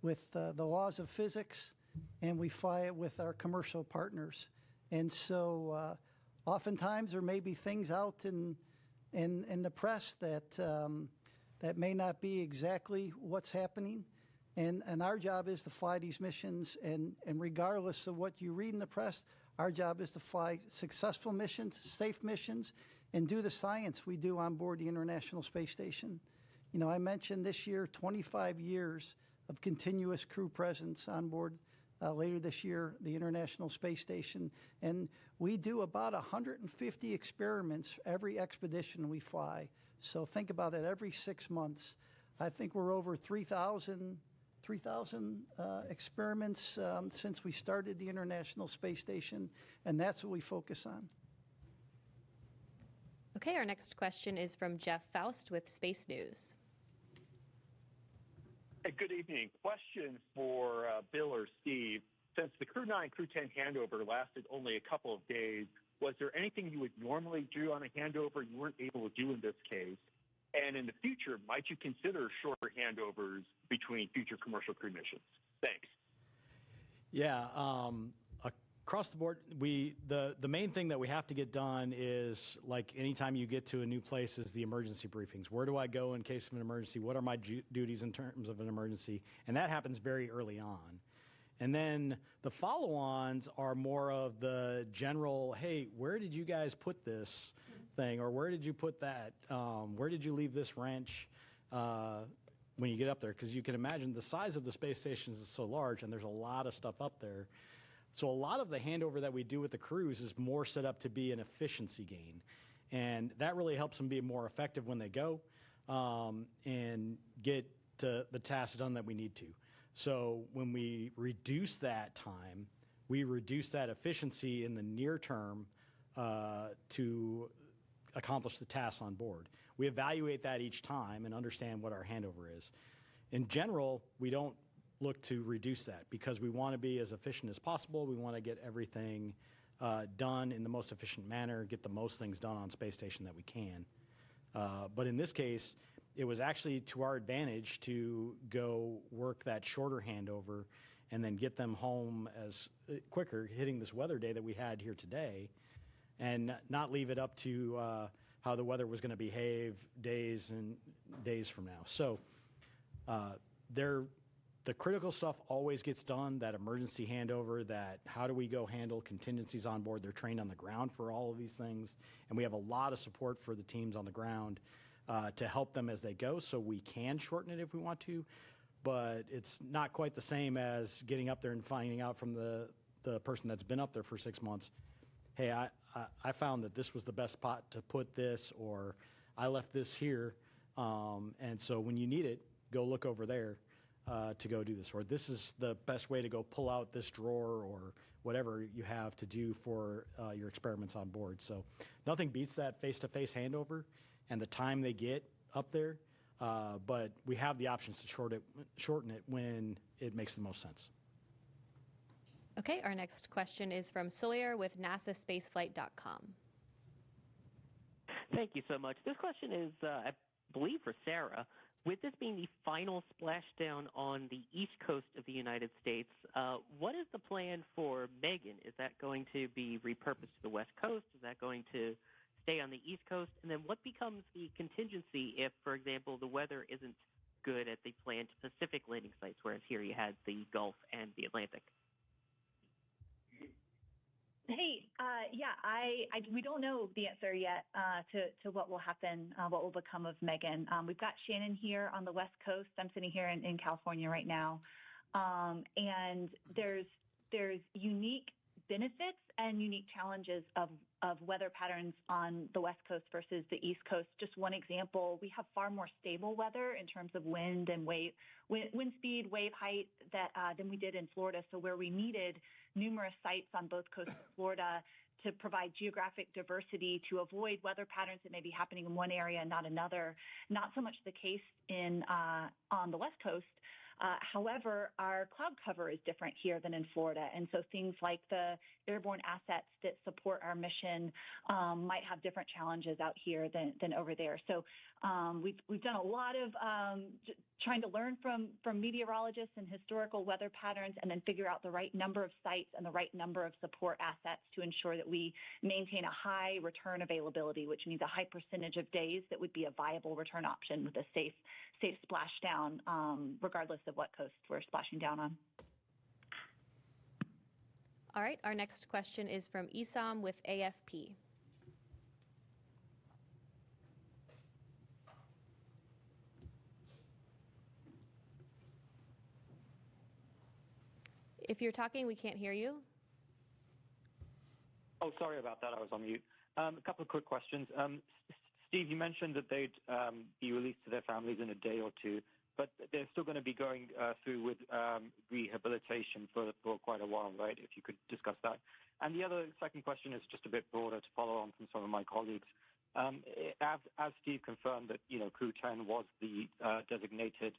[SPEAKER 1] with the laws of physics, and we fly it with our commercial partners. And so oftentimes there may be things out in the press that may not be exactly what's happening. And our job is to fly these missions, and regardless of what you read in the press, our job is to fly successful missions, safe missions, and do the science we do on board the International Space Station. I mentioned this year 25 years of continuous crew presence on board later this year, the International Space Station. And we do about 150 experiments every expedition we fly. So think about it, every 6 months. I think we're over 3,000 3,000 experiments since we started the International Space Station, and that's what we focus on.
[SPEAKER 5] Okay, our next question is from Jeff Faust with Space News.
[SPEAKER 18] Hey, good evening. Question for Bill or Steve. Since the Crew 9, Crew 10 handover lasted only a couple of days, was there anything you would normally do on a handover you weren't able to do in this case? And in the future, might you consider shorter handovers between future commercial crew missions? Thanks.
[SPEAKER 3] Yeah, across the board, the main thing that we have to get done is, like anytime you get to a new place, is the emergency briefings. Where do I go in case of an emergency? What are my duties in terms of an emergency? And that happens very early on. And then the follow-ons are more of the general, hey, where did you guys put this thing? Or where did you put that? Where did you leave this wrench when you get up there? Because you can imagine the size of the space stations is so large, and there's a lot of stuff up there. So a lot of the handover that we do with the crews is more set up to be an efficiency gain. And that really helps them be more effective when they go and get to the tasks done that we need to. So when we reduce that time, we reduce that efficiency in the near term to accomplish the tasks on board. We evaluate that each time and understand what our handover is. In general, we don't look to reduce that because we want to be as efficient as possible. We want to get everything done in the most efficient manner, get the most things done on space station that we can. But in this case, it was actually to our advantage to go work that shorter handover and then get them home as quicker, hitting this weather day that we had here today, and not leave it up to how the weather was going to behave days and days from now. So the critical stuff always gets done, that emergency handover, that how do we go handle contingencies on board. They're trained on the ground for all of these things, and we have a lot of support for the teams on the ground to help them as they go, so we can shorten it if we want to, but it's not quite the same as getting up there and finding out from the person that's been up there for 6 months, hey, I found that this was the best spot to put this, or I left this here, and so when you need it, go look over there to go do this, or this is the best way to go pull out this drawer, or whatever you have to do for your experiments on board. So nothing beats that face-to-face handover and the time they get up there, but we have the options to shorten it when it makes the most sense.
[SPEAKER 5] Okay, our next question is from Sawyer with NASAspaceflight.com.
[SPEAKER 19] Thank you so much. This question is, I believe, for Sarah. With this being the final splashdown on the east coast of the United States, what is the plan for Megan? Is that going to be repurposed to the west coast? Is that going to stay on the east coast? And then what becomes the contingency if, for example, the weather isn't good at the planned Pacific landing sites, whereas here you had the Gulf and the Atlantic?
[SPEAKER 4] Hey, we don't know the answer yet to what will happen, what will become of Megan. We've got Shannon here on the West Coast. I'm sitting here in California right now, and there's unique benefits and unique challenges of weather patterns on the West Coast versus the East Coast. Just one example, we have far more stable weather in terms of wind and wind speed, wave height than we did in Florida. So where we needed numerous sites on both coasts of Florida to provide geographic diversity to avoid weather patterns that may be happening in one area and not another, not so much the case on the West Coast. However, our cloud cover is different here than in Florida, and so things like the airborne assets that support our mission might have different challenges out here than over there. So we've done a lot of trying to learn from meteorologists and historical weather patterns, and then figure out the right number of sites and the right number of support assets to ensure that we maintain a high return availability, which means a high percentage of days that would be a viable return option with a safe splashdown, regardless of what coast we're splashing down on.
[SPEAKER 5] All right, our next question is from Isam with AFP. If you're talking, we can't hear you.
[SPEAKER 20] Oh, sorry about that. I was on mute. A couple of quick questions. Steve, you mentioned that they'd be released to their families in a day or two. but they're still going to be going through with rehabilitation for quite a while, right? If you could discuss that. And the other second question is just a bit broader to follow on from some of my colleagues. As Steve confirmed that, Crew 10 was the designated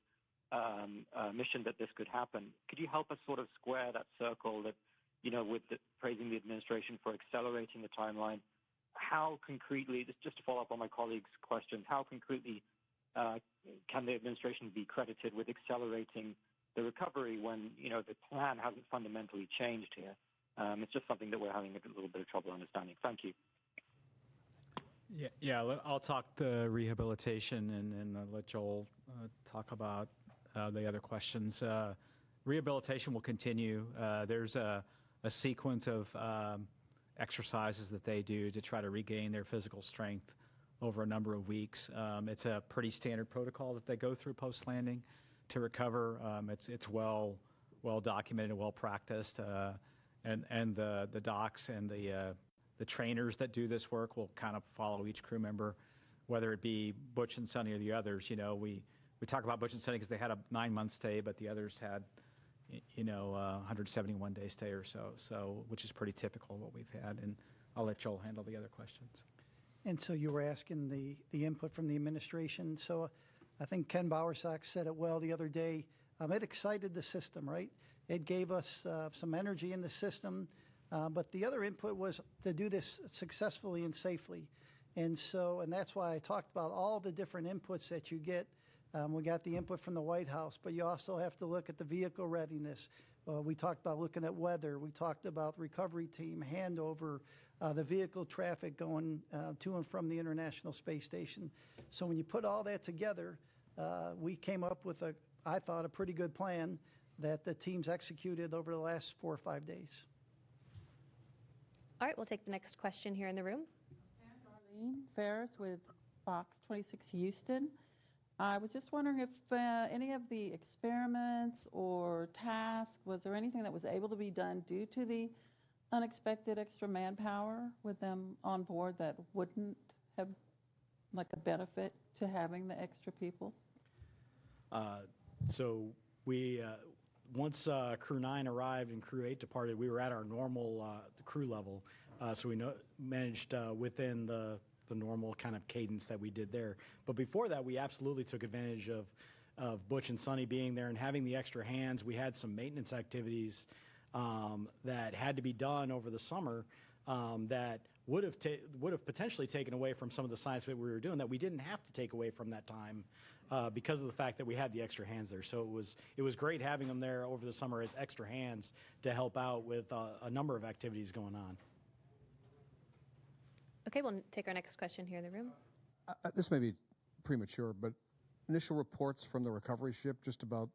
[SPEAKER 20] mission that this could happen, could you help us sort of square that circle that, with praising the administration for accelerating the timeline? How concretely, just to follow up on my colleagues' questions, how concretely can the administration be credited with accelerating the recovery when, the plan hasn't fundamentally changed here? It's just something that we're having a little bit of trouble understanding. Thank you.
[SPEAKER 2] Yeah, I'll talk the rehabilitation and let Joel talk about the other questions. Rehabilitation will continue. There's a sequence of exercises that they do to try to regain their physical strength over a number of weeks. It's a pretty standard protocol that they go through post-landing to recover. It's well documented, well practiced, and the docs and the trainers that do this work will kind of follow each crew member, whether it be Butch and Suni or the others. We talk about Butch and Suni because they had a 9-month stay, but the others had 171-day stay or so, which is pretty typical of what we've had. And I'll let Joel handle the other questions.
[SPEAKER 1] And so you were asking the input from the administration. So I think Ken Bowersock said it well the other day. It excited the system, right? It gave us some energy in the system. But the other input was to do this successfully and safely. And that's why I talked about all the different inputs that you get. We got the input from the White House, but you also have to look at the vehicle readiness. We talked about looking at weather. We talked about recovery team, handover, the vehicle traffic going to and from the International Space Station. So when you put all that together, we came up with, I thought, a pretty good plan that the teams executed over the last 4 or 5 days.
[SPEAKER 5] All right, we'll take the next question here in the room.
[SPEAKER 21] Darlene Ferris with Fox 26 Houston. I was just wondering if any of the experiments or tasks, was there anything that was able to be done due to the unexpected extra manpower with them on board that wouldn't have like a benefit to having the extra people?
[SPEAKER 3] So we, once Crew 9 arrived and Crew 8 departed, we were at our normal crew level. So we managed within the normal kind of cadence that we did there. But before that, we absolutely took advantage of Butch and Suni being there and having the extra hands. We had some maintenance activities that had to be done over the summer that would have potentially taken away from some of the science that we were doing that we didn't have to take away from that time because of the fact that we had the extra hands there. So it was great having them there over the summer as extra hands to help out with a number of activities going on.
[SPEAKER 5] Okay, we'll take our next question here in the room.
[SPEAKER 7] This may be premature, but initial reports from the recovery ship just about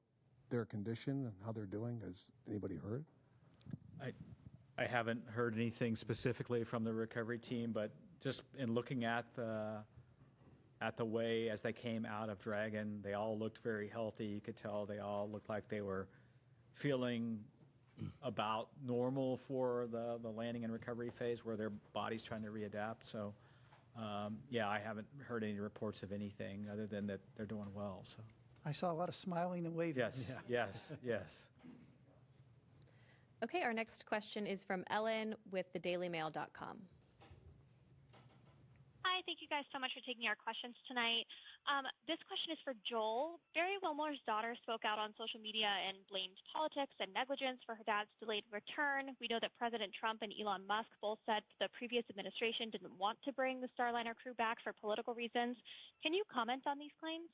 [SPEAKER 7] their condition and how they're doing, has anybody heard?
[SPEAKER 2] I haven't heard anything specifically from the recovery team, but just in looking at the way as they came out of Dragon, they all looked very healthy. You could tell they all looked like they were feeling about normal for the landing and recovery phase where their body's trying to readapt. So, yeah, I haven't heard any reports of anything other than that they're doing well. So
[SPEAKER 1] I saw a lot of smiling and waving.
[SPEAKER 2] Yes, yes, yes.
[SPEAKER 5] Okay, our next question is from Ellen with thedailymail.com.
[SPEAKER 22] Hi, thank you guys so much for taking our questions tonight. This question is for Joel. Barry Wilmore's daughter spoke out on social media and blamed politics and negligence for her dad's delayed return. We know that President Trump and Elon Musk both said the previous administration didn't want to bring the Starliner crew back for political reasons. Can you comment on these claims?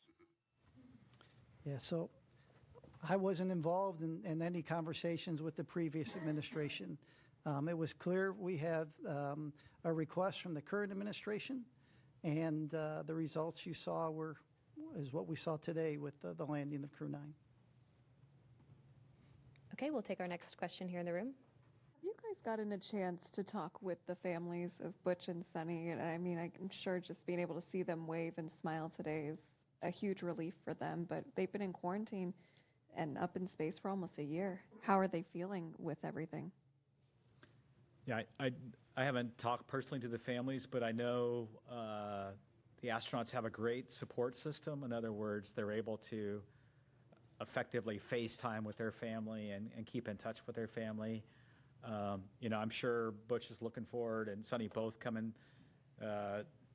[SPEAKER 1] Yeah, so I wasn't involved in any conversations with the previous administration. It was clear we have a request from the current administration, and the results you saw is what we saw today with the landing of Crew 9.
[SPEAKER 5] Okay, we'll take our next question here in the room.
[SPEAKER 9] Have you guys gotten a chance to talk with the families of Butch and Suni? And I mean, I'm sure just being able to see them wave and smile today is a huge relief for them, but they've been in quarantine and up in space for almost a year. How are they feeling with everything?
[SPEAKER 2] Yeah, I haven't talked personally to the families, but I know the astronauts have a great support system. In other words, they're able to effectively FaceTime with their family and keep in touch with their family. I'm sure Butch is looking forward, and Suni both coming.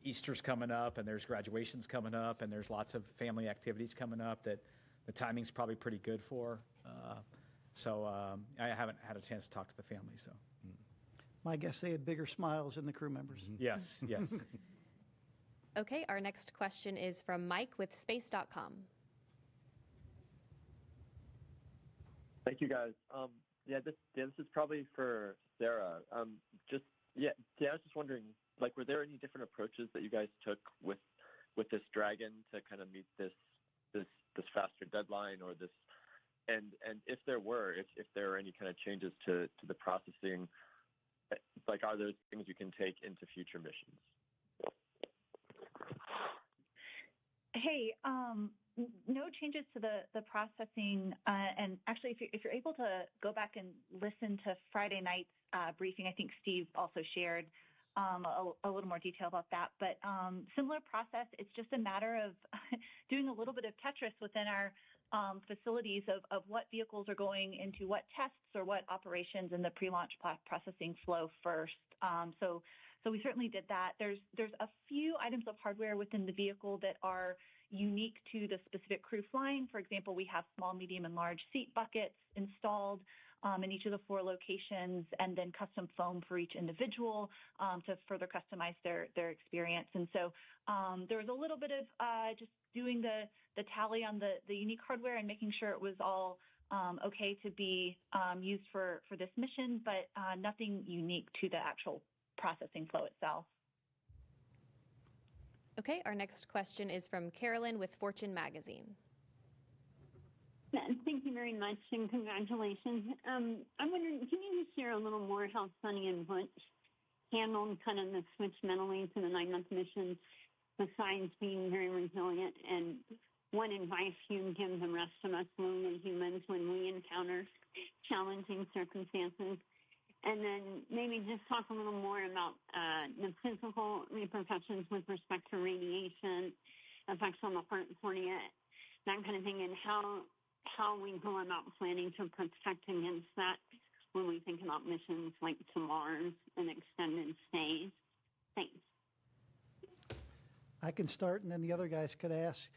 [SPEAKER 2] Easter's coming up, and there's graduations coming up, and there's lots of family activities coming up that the timing's probably pretty good for. I haven't had a chance to talk to the family, so.
[SPEAKER 1] My guess they had bigger smiles than the crew members.
[SPEAKER 2] Yes, yes.
[SPEAKER 5] Okay, our next question is from Mike with space.com.
[SPEAKER 6] Thank you, guys. This is probably for Sarah. I was just wondering, were there any different approaches that you guys took with this Dragon to kind of meet this faster deadline, or this, and if there are any kind of changes to the processing, are those things you can take into future missions?
[SPEAKER 4] Hey, no changes to the processing. And actually, if you're able to go back and listen to Friday night's briefing, I think Steve also shared a little more detail about that. But similar process, it's just a matter of doing a little bit of Tetris within our facilities of what vehicles are going into what tests or what operations in the pre-launch processing flow first. So we certainly did that. There's a few items of hardware within the vehicle that are unique to the specific crew flying. For example, we have small, medium, and large seat buckets installed in each of the 4 locations, and then custom foam for each individual to further customize their experience. And so there was a little bit of just doing the tally on the unique hardware and making sure it was all okay to be used for this mission, but nothing unique to the actual processing flow itself.
[SPEAKER 5] Okay, our next question is from Carolyn with Fortune Magazine.
[SPEAKER 8] Thank you very much, and congratulations. I'm wondering, can you just share a little more how Suni and Butch handled kind of the switch mentally to the 9-month mission, besides being very resilient, and what advice you give the rest of us lonely humans when we encounter challenging circumstances? And then maybe just talk a little more about the physical repercussions with respect to radiation, effects on the heart and cornea, that kind of thing, and how we go about planning to protect against that when we think about missions like to Mars and extended stays. Thanks.
[SPEAKER 1] I can start, and then the other guys could ask.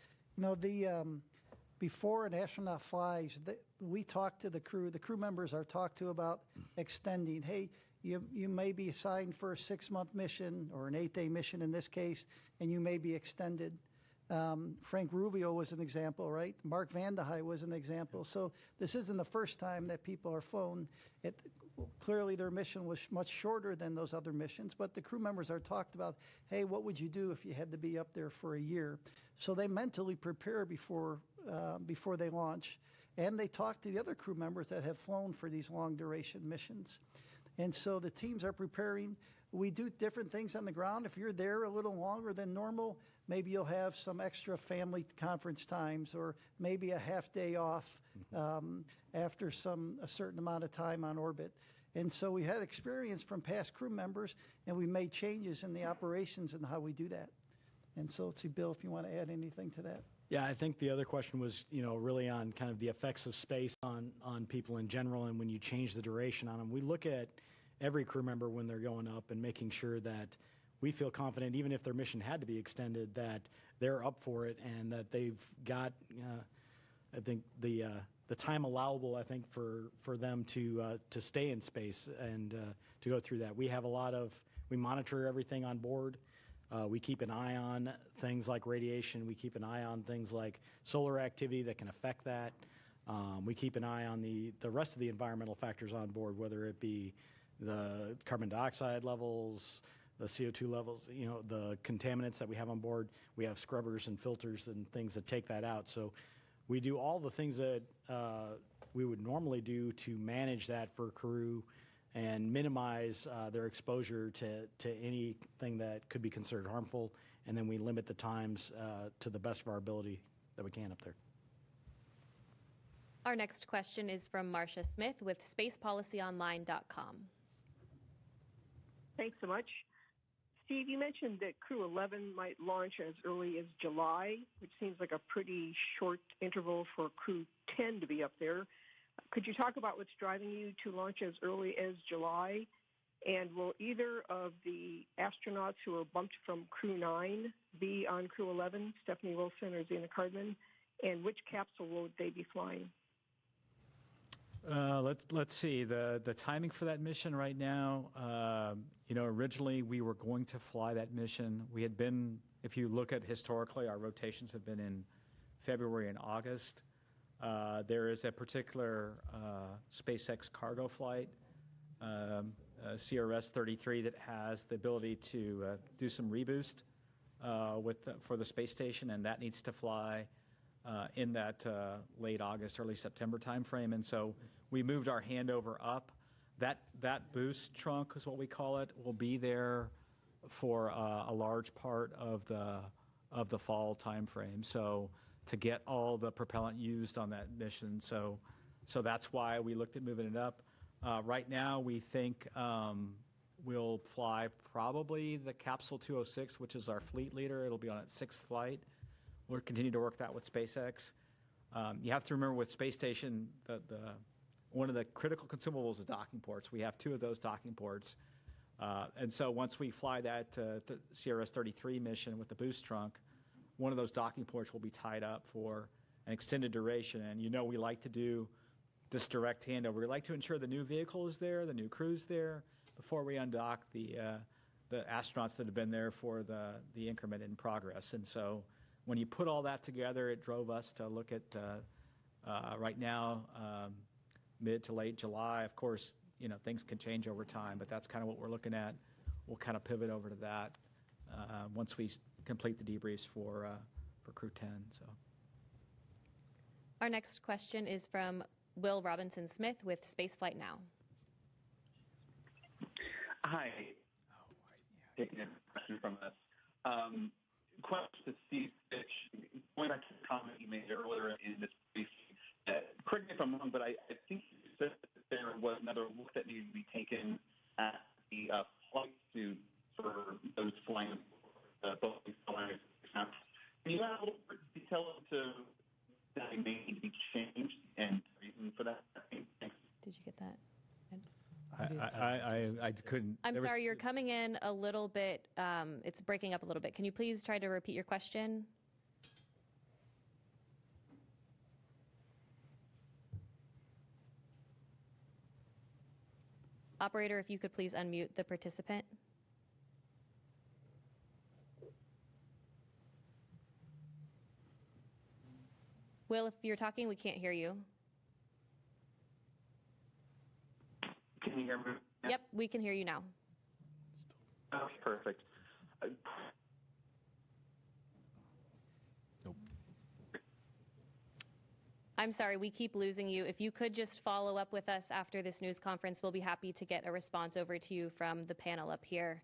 [SPEAKER 1] Before an astronaut flies, we talk to the crew. The crew members are talked to about extending. Hey, you may be assigned for a 6-month mission or an 8-day mission in this case, and you may be extended. Frank Rubio was an example, right? Mark Vande Hei was an example. So this isn't the first time that people are flown. Clearly, their mission was much shorter than those other missions, but the crew members are talked about, hey, what would you do if you had to be up there for a year? So they mentally prepare before they launch, and they talk to the other crew members that have flown for these long-duration missions. And so the teams are preparing. We do different things on the ground. If you're there a little longer than normal, maybe you'll have some extra family conference times, or maybe a half day off after a certain amount of time on orbit. And so we had experience from past crew members, and we made changes in the operations and how we do that. And so let's see, Bill, if you want to add anything to that.
[SPEAKER 3] Yeah, I think the other question was, really on kind of the effects of space on people in general, and when you change the duration on them. We look at every crew member when they're going up and making sure that we feel confident, even if their mission had to be extended, that they're up for it and that they've got, I think, the time allowable, I think, for them to stay in space and to go through that. We monitor everything on board. We keep an eye on things like radiation. We keep an eye on things like solar activity that can affect that. We keep an eye on the rest of the environmental factors on board, whether it be the carbon dioxide levels, the CO2 levels, the contaminants that we have on board. We have scrubbers and filters and things that take that out. So we do all the things that we would normally do to manage that for crew and minimize their exposure to anything that could be considered harmful. And then we limit the times to the best of our ability that we can up there.
[SPEAKER 5] Our next question is from Marcia Smith with spacepolicyonline.com.
[SPEAKER 23] Thanks so much.
[SPEAKER 10] Steve, you mentioned that Crew 11 might launch as early as July, which seems like a pretty short interval for Crew 10 to be up there. Could you talk about what's driving you to launch as early as July? And will either of the astronauts who are bumped from Crew 9 be on Crew 11, Stephanie Wilson or Zena Cardman? And which capsule will they be flying?
[SPEAKER 2] Let's see the timing for that mission right now. Originally we were going to fly that mission. We had been, if you look at historically, our rotations have been in February and August. There is a particular SpaceX cargo flight, CRS-33, that has the ability to do some reboost for the space station, and that needs to fly in that late August, early September timeframe. And so we moved our handover up. That boost trunk is what we call it, will be there for a large part of the fall timeframe. So to get all the propellant used on that mission. So that's why we looked at moving it up. Right now, we think we'll fly probably the Capsule 206, which is our fleet leader. It'll be on its 6th flight. We'll continue to work that with SpaceX. You have to remember with space station, one of the critical consumables is docking ports. We have 2 of those docking ports. And so once we fly that CRS-33 mission with the boost trunk, one of those docking ports will be tied up for an extended duration. And we like to do this direct handover. We like to ensure the new vehicle is there, the new crew's there, before we undock the astronauts that have been there for the increment in progress. And so when you put all that together, it drove us to look at right now, mid to late July. Of course, things can change over time, but that's kind of what we're looking at. We'll kind of pivot over to that once we complete the debriefs for Crew 10. So,
[SPEAKER 5] our next question is from Will Robinson Smith with Spaceflight Now.
[SPEAKER 14] Hi. Taking a question from us. Question to Steve Fitch. Going back to the comment you made earlier in this briefing, correct me if I'm wrong, but I think you said that there was another look that needed to be taken at the flight suit for those flying both these Starliners. Can you add a little bit of detail into that may need to be changed and the reason for that? Thanks.
[SPEAKER 5] Did you get that?
[SPEAKER 2] I couldn't.
[SPEAKER 5] I'm sorry, you're coming in a little bit, it's breaking up a little bit. Can you please try to repeat your question? Operator, if you could please unmute the participant. Will, if you're talking, we can't hear you.
[SPEAKER 14] Can you hear me?
[SPEAKER 5] Yep, we can hear you now.
[SPEAKER 14] Okay, perfect.
[SPEAKER 5] I'm sorry, we keep losing you. If you could just follow up with us after this news conference, we'll be happy to get a response over to you from the panel up here.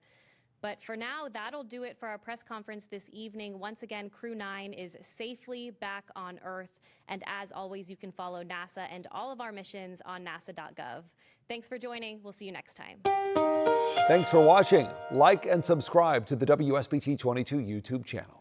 [SPEAKER 5] But for now, that'll do it for our press conference this evening. Once again, Crew 9 is safely back on Earth. And as always, you can follow NASA and all of our missions on nasa.gov. Thanks for joining. We'll see you next time.
[SPEAKER 11] Thanks for watching. Like and subscribe to the WSBT 22 YouTube channel.